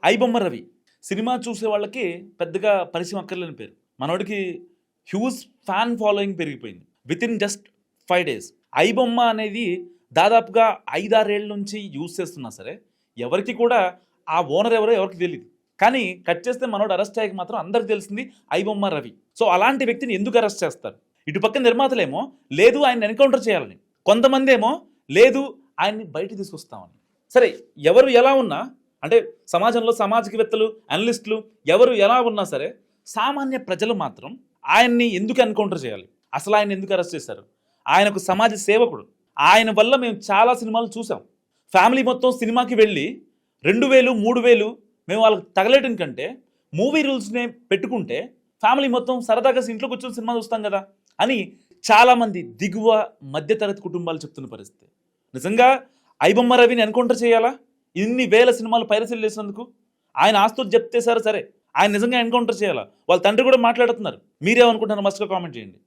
IBomma Ravi cinema చూసే వాళ్ళకి పెద్దగా పరిచయం అక్కర్లేని పేరు. మనోడికి హ్యూజ్ ఫ్యాన్ ఫాలోయింగ్ పెరిగిపోయింది with in just 5 days. IBomma అనేది దాదాపుగా 5-6 ఏళ్ళ నుంచి యూజ్ చేస్తున్నా సరే ఎవరికి కూడా ఆ ఓనర్ ఎవరో ఎవరికి తెలియదు. కానీ కట్ చేస్తే మనోడు అరెస్ట్ అయ్యాక మాత్రం అందరికి తెలిసింది ఐబొమ్మ రవి. సో అలాంటి వ్యక్తిని ఎందుకు అరెస్ట్ చేస్తారు? ఇటు పక్క నిర్మాతలేమో లేదు ఆయన ఎన్కౌంటర్ చేయాలని, కొంతమంది ఏమో లేదు ఆయన్ని బయట తీసుకొస్తామని. సరే, ఎవరు ఎలా ఉన్నా అంటే సమాజంలో సామాజికవేత్తలు, అనలిస్టులు ఎవరు ఎలా ఉన్నా సరే సామాన్య ప్రజలు మాత్రం ఆయన్ని ఎందుకు ఎన్కౌంటర్ చేయాలి, అసలు ఆయన ఎందుకు అరెస్ట్ చేశారు? ఆయనకు సమాజ సేవకుడు. ఆయన వల్ల మేము చాలా సినిమాలు చూసాం. ఫ్యామిలీ మొత్తం సినిమాకి వెళ్ళి 2000, 3000 మేము వాళ్ళకి తగలేయడం కంటే మూవీ రూల్స్నే పెట్టుకుంటే ఫ్యామిలీ మొత్తం సరదాగా ఇంట్లో కూర్చొని సినిమా చూస్తాం కదా అని చాలామంది దిగువ మధ్యతరగతి కుటుంబాలు చెప్తున్న పరిస్థితి. నిజంగా ఐబొమ్మ రవిని ఎన్కౌంటర్ చేయాలా? ఇన్ని వేల సినిమాలు పైరసీలు చేసినందుకు ఆయన ఆస్తులు చెప్తే సరే ఆయన నిజంగా ఎన్కౌంటర్ చేయాలా? వాళ్ళ తండ్రి కూడా మాట్లాడుతున్నారు. మీరేమనుకుంటున్నారు? మస్తుగా కామెంట్ చేయండి.